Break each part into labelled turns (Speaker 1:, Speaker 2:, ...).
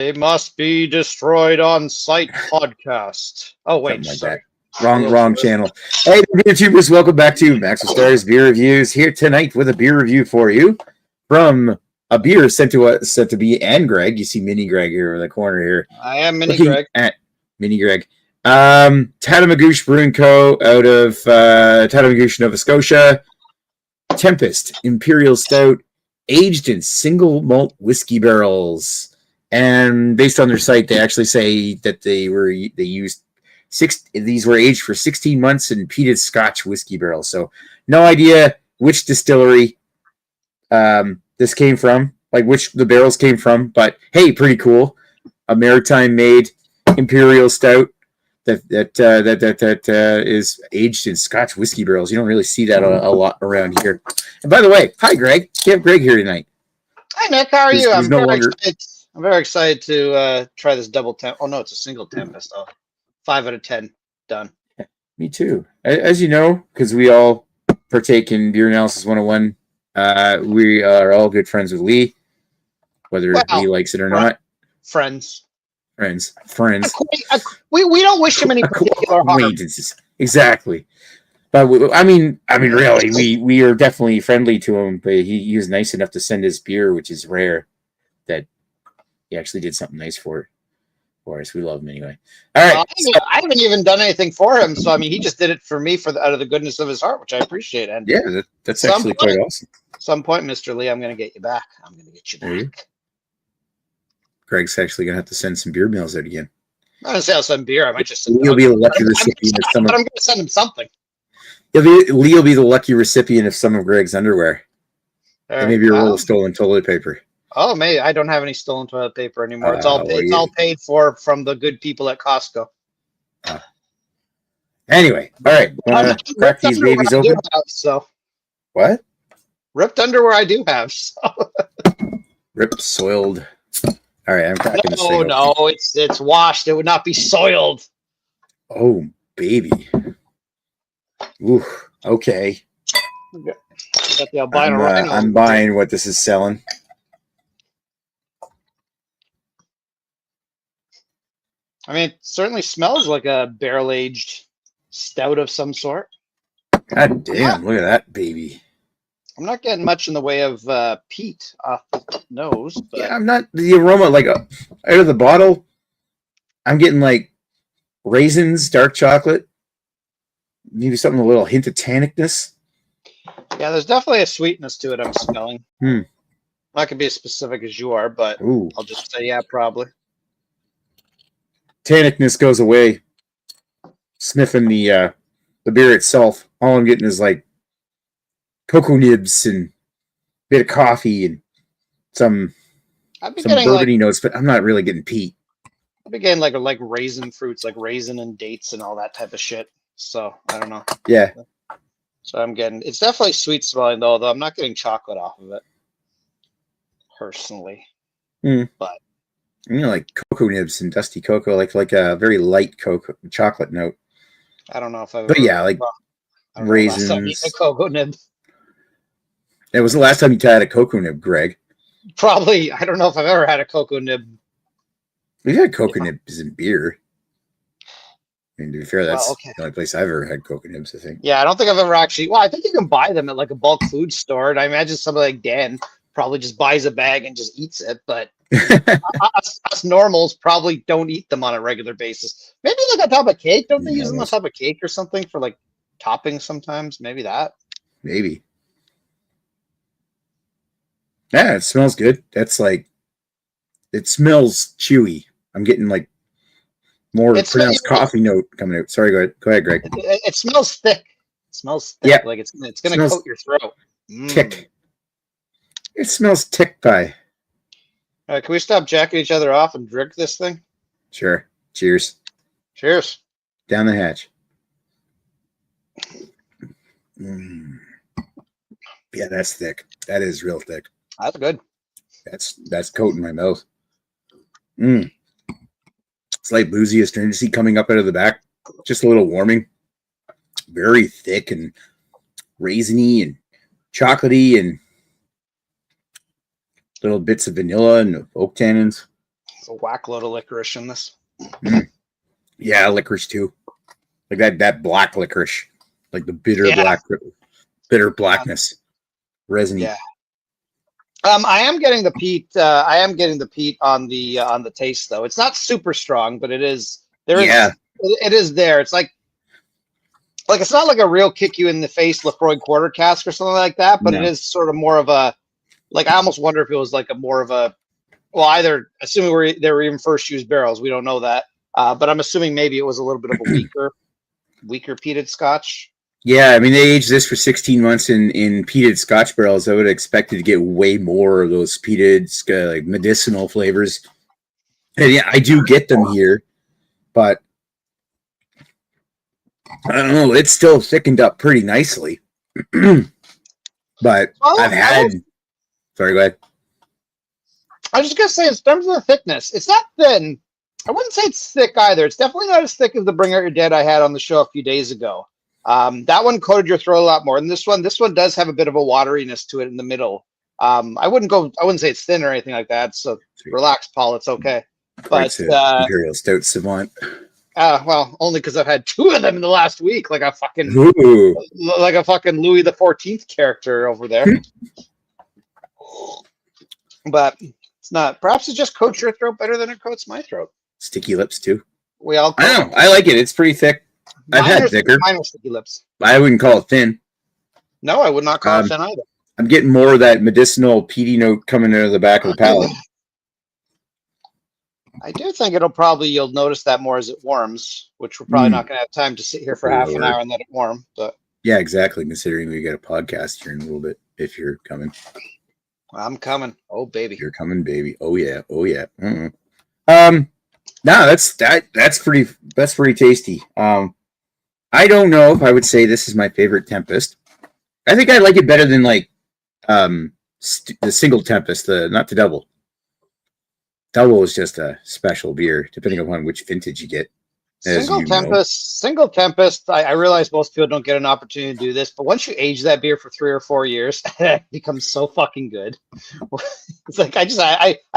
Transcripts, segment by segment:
Speaker 1: They must be destroyed on sight podcast. Oh wait,
Speaker 2: Something like
Speaker 1: sorry.
Speaker 2: that. Wrong channel. Hey, beer tubers, welcome back to Maxwell Starr's Beer Reviews. Here tonight with a beer review for you from a beer sent to me and Greg. You see Mini Greg here in the corner here.
Speaker 1: I am Mini Greg.
Speaker 2: At Mini Greg. Tatamagouche Brewing Co. out of Tatamagouche, Nova Scotia. Tempest Imperial Stout, aged in single malt whiskey barrels. And based on their site, they actually say that they used these were aged for 16 months in peated Scotch whiskey barrels. So no idea which distillery this came from, like which the barrels came from. But hey, pretty cool. A maritime made Imperial Stout that is aged in Scotch whiskey barrels. You don't really see that a lot around here. And by the way, hi Greg. You have Greg here tonight.
Speaker 1: Hi Nick, how are you? I'm very excited to try this double temp. Oh no, it's a single Tempest. Oh, 5 out of 10. Done.
Speaker 2: Yeah, me too. As you know, because we all partake in Beer Analysis 101, we are all good friends with Lee, whether Lee likes it or not.
Speaker 1: Friends.
Speaker 2: We
Speaker 1: don't wish him any particular harm.
Speaker 2: Exactly. But I mean, really, we are definitely friendly to him. But he was nice enough to send his beer, which is rare. That he actually did something nice for us. We love him anyway. All right.
Speaker 1: I haven't even done anything for him, so I mean, he just did it for me out of the goodness of his heart, which I appreciate. And
Speaker 2: yeah, that's actually quite awesome.
Speaker 1: At some point, Mr. Lee, I'm going to get you back. I'm going to get you back.
Speaker 2: Greg's actually going to have to send some beer mails out again.
Speaker 1: I'm not going to say I'll send beer. I might just send.
Speaker 2: You'll be the lucky recipient of some.
Speaker 1: But I'm going to send him something.
Speaker 2: Lee will be the lucky recipient of some of Greg's underwear. And maybe a roll of stolen toilet paper.
Speaker 1: Oh, maybe I don't have any stolen toilet paper anymore. It's all paid for from the good people at Costco.
Speaker 2: Anyway, all right. Crack these babies open. What?
Speaker 1: Ripped underwear I do have. So.
Speaker 2: Ripped, soiled. All right, I'm cracking this thing open.
Speaker 1: No, it's washed. It would not be soiled.
Speaker 2: Oh, baby. Ooh, okay. I'm buying what this is selling.
Speaker 1: I mean, it certainly smells like a barrel-aged stout of some sort.
Speaker 2: God damn, look at that baby.
Speaker 1: I'm not getting much in the way of peat off the nose. But...
Speaker 2: Yeah, I'm not. The aroma, like out of the bottle, I'm getting like raisins, dark chocolate, maybe something, a little hint of tannicness.
Speaker 1: Yeah, there's definitely a sweetness to it I'm smelling. I'm not going to be as specific as you are, but I'll just say, yeah, probably.
Speaker 2: Tannicness goes away. Sniffing the beer itself, all I'm getting is like cocoa nibs and a bit of coffee and some bourbony notes, but I'm not really getting peat.
Speaker 1: I've been getting like raisin fruits, like raisin and dates and all that type of shit. So I don't know.
Speaker 2: Yeah.
Speaker 1: So it's definitely sweet smelling though I'm not getting chocolate off of it personally. But
Speaker 2: like cocoa nibs and dusty cocoa, like a very light chocolate note.
Speaker 1: I don't know if I've.
Speaker 2: But yeah, like raisins.
Speaker 1: A cocoa nib.
Speaker 2: It was the last time you had a cocoa nib, Greg.
Speaker 1: Probably. I don't know if I've ever had a cocoa nib.
Speaker 2: We've had cocoa nibs in beer. I mean, to be fair, that's the only place I've ever had cocoa nibs, I think.
Speaker 1: Yeah, I don't think I've ever actually. Well, I think you can buy them at like a bulk food store, and I imagine somebody like Dan probably just buys a bag and just eats it. But us normals probably don't eat them on a regular basis. Maybe like on top of cake. Don't they use them on top of cake or something for like topping sometimes? Maybe that.
Speaker 2: Maybe. Yeah, it smells good. That's like, it smells chewy. I'm getting like more pronounced coffee note coming out. Sorry, go ahead, Greg.
Speaker 1: It smells thick. It smells thick. Yeah. Like it's going to coat your throat.
Speaker 2: Tick. It smells tick pie.
Speaker 1: Can we stop jacking each other off and drink this thing?
Speaker 2: Sure. Cheers.
Speaker 1: Cheers.
Speaker 2: Down the hatch. Yeah, that's thick. That is real thick.
Speaker 1: That's good.
Speaker 2: That's coating my mouth. Slight boozy astringency coming up out of the back. Just a little warming. Very thick and raisiny and chocolatey and little bits of vanilla and oak tannins.
Speaker 1: It's a whack load of licorice in this.
Speaker 2: Yeah, licorice too. Like that black licorice. Like the bitter blackness. Resiny.
Speaker 1: Yeah. I am getting the peat. I am getting the peat on the taste though. It's not super strong, but it is. It is there. It's like it's not like a real kick you in the face Lefroy quarter cask or something like that, but it is sort of more of a I almost wonder if it was like a more of a either assuming they were even first use barrels. We don't know that, but I'm assuming maybe it was a little bit of a weaker peated Scotch.
Speaker 2: Yeah, I mean they aged this for 16 months in peated Scotch barrels. I would have expected to get way more of those peated like medicinal flavors. And yeah, I do get them here, but I don't know. It's still thickened up pretty nicely. But I've had. Sorry, go ahead.
Speaker 1: I was just gonna say, in terms of the thickness, it's not thin. I wouldn't say it's thick either. It's definitely not as thick as the Bring Out Your Dead I had on the show a few days ago. That one coated your throat a lot more than this one. This one does have a bit of a wateriness to it in the middle. I wouldn't say it's thin or anything like that. So relax, Paul. It's okay. But
Speaker 2: Imperial Stout Savant.
Speaker 1: Well, only because I've had 2 of them in the last week, like a fucking Louis the 14th character over there. But it's not. Perhaps it just coats your throat better than it coats my throat.
Speaker 2: Sticky lips too.
Speaker 1: We all.
Speaker 2: I know. I like it. It's pretty thick. I've had thicker.
Speaker 1: Mine are sticky lips.
Speaker 2: I wouldn't call it thin.
Speaker 1: No, I would not call it thin either.
Speaker 2: I'm getting more of that medicinal peaty note coming out of the back of the palate.
Speaker 1: I do think you'll notice that more as it warms, which we're probably not going to have time to sit here for half an hour and let it warm. But
Speaker 2: yeah, exactly. Considering we got a podcast here in a little bit, if you're coming.
Speaker 1: I'm coming. Oh, baby.
Speaker 2: You're coming, baby. Oh, yeah. Oh, yeah. No, that's pretty tasty. I don't know if I would say this is my favorite Tempest. I think I like it better than the single Tempest, not the double. Double is just a special beer, depending upon which vintage you get.
Speaker 1: Single Tempest. I realize most people don't get an opportunity to do this, but once you age that beer for 3 or 4 years, it becomes so fucking good. It's like I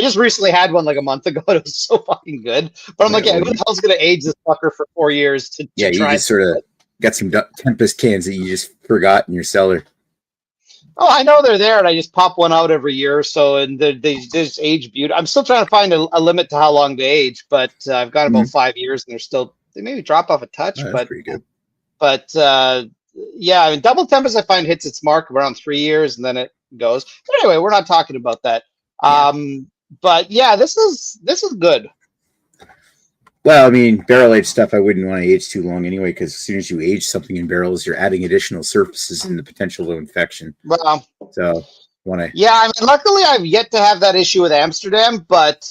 Speaker 1: just recently had one like a month ago. It was so fucking good, but I'm like, who the hell's gonna age this fucker for 4 years to
Speaker 2: you
Speaker 1: try?
Speaker 2: Just sort of got some Tempest cans that you just forgot in your cellar.
Speaker 1: Oh, I know they're there, and I just pop one out every year or so, and they just age beautiful. I'm still trying to find a limit to how long they age, but I've got about 5 years, and they maybe drop off a touch,
Speaker 2: but
Speaker 1: that's
Speaker 2: pretty good.
Speaker 1: But yeah, I mean, Double Tempest I find hits its mark around 3 years, and then it goes. But anyway, we're not talking about that. But yeah, this is good.
Speaker 2: Well, I mean, barrel-aged stuff I wouldn't want to age too long anyway, because as soon as you age something in barrels, you're adding additional surfaces and the potential of infection.
Speaker 1: Well,
Speaker 2: so
Speaker 1: yeah, I mean, luckily I've yet to have that issue with Amsterdam, but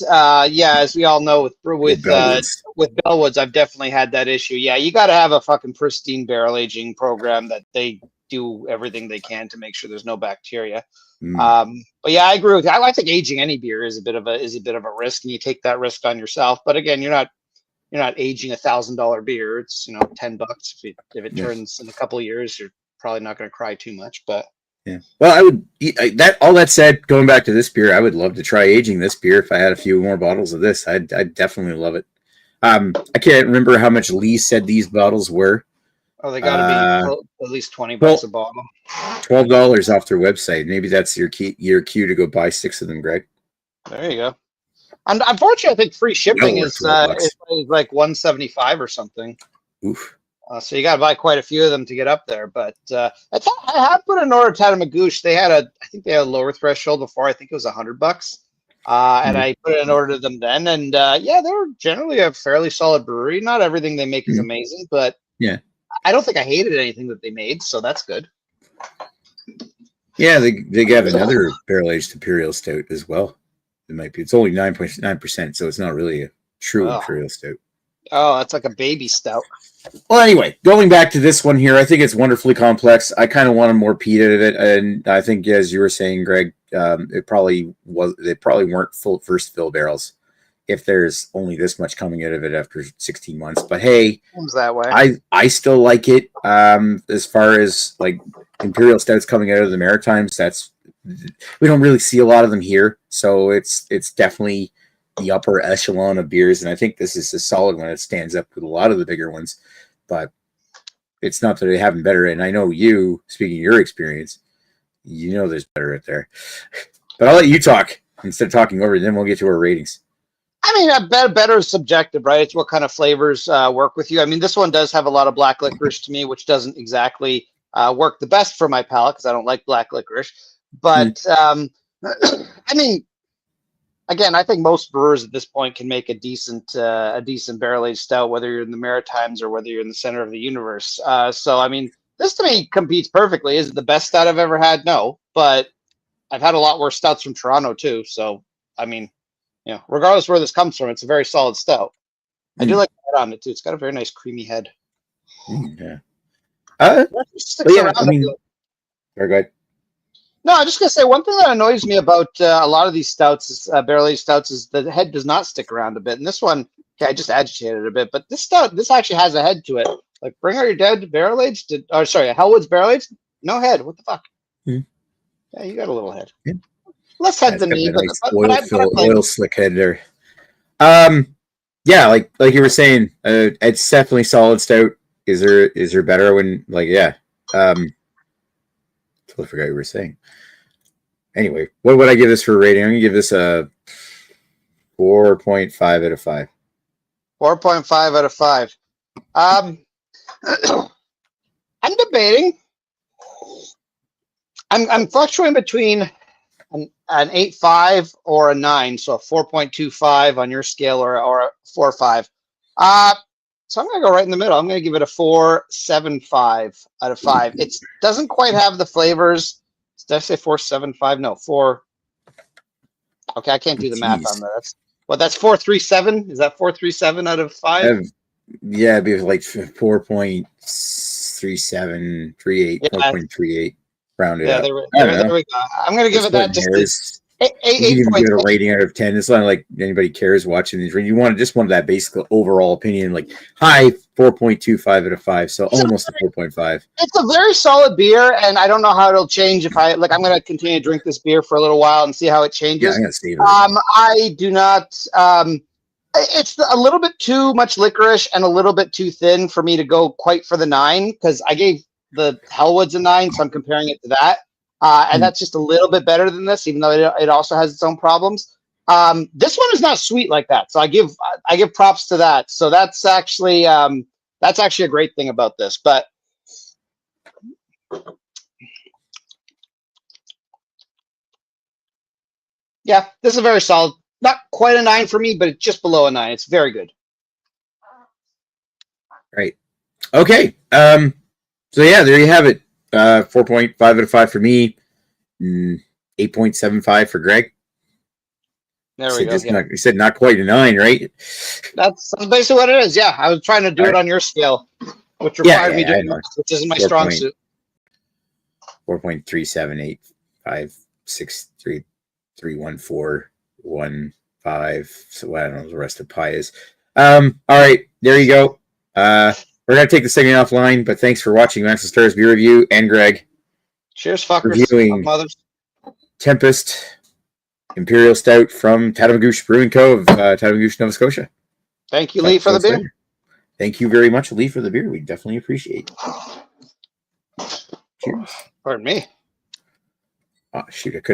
Speaker 1: yeah, as we all know with Bellwoods, I've definitely had that issue. Yeah, you got to have a fucking pristine barrel aging program that they do everything they can to make sure there's no bacteria. But yeah, I agree with you. I think aging any beer is a bit of a risk, and you take that risk on yourself. But again, you're not aging $1,000 beer. It's $10. If it turns in a couple of years, you're probably not going to cry too much. But
Speaker 2: yeah, well, I would. All that said, going back to this beer, I would love to try aging this beer. If I had a few more bottles of this, I'd definitely love it. I can't remember how much Lee said these bottles were.
Speaker 1: Oh, they got to be at least $20 a bottle.
Speaker 2: $12 off their website. Maybe that's your cue to go buy 6 of them, Greg.
Speaker 1: There you go. And unfortunately, I think free shipping is like $175 or something.
Speaker 2: Oof.
Speaker 1: So you got to buy quite a few of them to get up there. But I have put an order at Tatamagouche. I think they had a lower threshold before. I think it was $100. And I put an order to them then. And yeah, they're generally a fairly solid brewery. Not everything they make is amazing, but
Speaker 2: yeah,
Speaker 1: I don't think I hated anything that they made. So that's good.
Speaker 2: Yeah, they have another barrel aged Imperial Stout as well. It's only 9.9%, so it's not really a true Imperial Stout.
Speaker 1: Oh, that's like a baby stout.
Speaker 2: Well, anyway, going back to this one here, I think it's wonderfully complex. I kind of wanted more peated of it, and I think, as you were saying, Greg, they probably weren't full first fill barrels if there's only this much coming out of it after 16 months. But hey,
Speaker 1: seems that way.
Speaker 2: I still like it. As far as like Imperial Stouts coming out of the Maritimes, we don't really see a lot of them here, so it's definitely the upper echelon of beers, and I think this is a solid one. It stands up with a lot of the bigger ones, but it's not that they haven't better. And I know you, speaking of your experience, you know there's better out there. But I'll let you talk instead of talking over, and then we'll get to our ratings.
Speaker 1: I mean, better is subjective, right? It's what kind of flavors work with you. I mean, this one does have a lot of black licorice to me, which doesn't exactly work the best for my palate because I don't like black licorice. But I mean, again, I think most brewers at this point can make a decent barrel-aged stout, whether you're in the Maritimes or whether you're in the center of the universe. So, I mean, this to me competes perfectly. Is it the best stout I've ever had? No, but I've had a lot worse stouts from Toronto too. So, I mean, you know, regardless where this comes from, it's a very solid stout. I do like the head on it too. It's got a very nice creamy head.
Speaker 2: Yeah.
Speaker 1: Yeah,
Speaker 2: I mean, very good.
Speaker 1: No, I'm just gonna say one thing that annoys me about a lot of these stouts, is barrel-aged stouts, is the head does not stick around a bit. And this one, okay, I just agitated a bit, but this stout, this actually has a head to it. Like, Bring Out Your Dead barrel-aged, or sorry, Hellwood's barrel-aged, no head. What the fuck? Yeah, you got a little head. Yeah. Less head than me,
Speaker 2: oil slick head there. Yeah, like you were saying, it's definitely solid stout. Is there better when, like, yeah. Totally forgot what you were saying. Anyway, what would I give this for a rating? I'm gonna give this a 4.5 out of 5.
Speaker 1: 4.5 out of 5. I'm debating. I'm fluctuating between an 8.5 or a 9, so a 4.25 on your scale, or a 4.5. So I'm gonna go right in the middle. I'm gonna give it a 4.75 out of 5. It doesn't quite have the flavors. Did I say 4.75? No, 4. Okay, I can't do the math on that. That's 4.37. Is that 4.37 out of 5?
Speaker 2: Yeah, it'd be like 4.37, 38, 4.38 rounded up.
Speaker 1: There we go. I'm gonna give it that. Just 8.
Speaker 2: You can give it a rating out of 10. It's not like anybody cares watching these. You want that basic overall opinion, like high 4.25 out of 5, so almost a 4.5. It's
Speaker 1: a very solid beer, and I don't know how it'll change if I'm going to continue to drink this beer for a little while and see how it changes.
Speaker 2: Yeah, I'm going to save it.
Speaker 1: I do not. It's a little bit too much licorice and a little bit too thin for me to go quite for the 9, because I gave the Hellwoods a 9, so I'm comparing it to that. And that's just a little bit better than this, even though it also has its own problems. This one is not sweet like that, so I give props to that. So that's actually a great thing about this. But yeah, this is very solid. Not quite a 9 for me, but it's just below a 9. It's very good.
Speaker 2: Right. Okay. So yeah, there you have it. 4.5 out of 5 for me. 8.75 for Greg.
Speaker 1: There we go.
Speaker 2: You said not quite a 9, right?
Speaker 1: That's basically what it is. Yeah, I was trying to do it on your scale, which required me doing this, which isn't my strong suit.
Speaker 2: 4.37856331415. So I don't know what the rest of pi is. All right, there you go. We're gonna take the segment offline, but thanks for watching Maxwell Starr's beer review, and Greg.
Speaker 1: Cheers, fuckers.
Speaker 2: Reviewing Tempest Imperial Stout from Tatamagouche Brewing Co. of Tatamagouche, Nova Scotia.
Speaker 1: Thank you, Lee, for the beer.
Speaker 2: Thank you very much, Lee, for the beer. We definitely appreciate it. Cheers.
Speaker 1: Pardon me.
Speaker 2: Oh, shoot, I couldn't.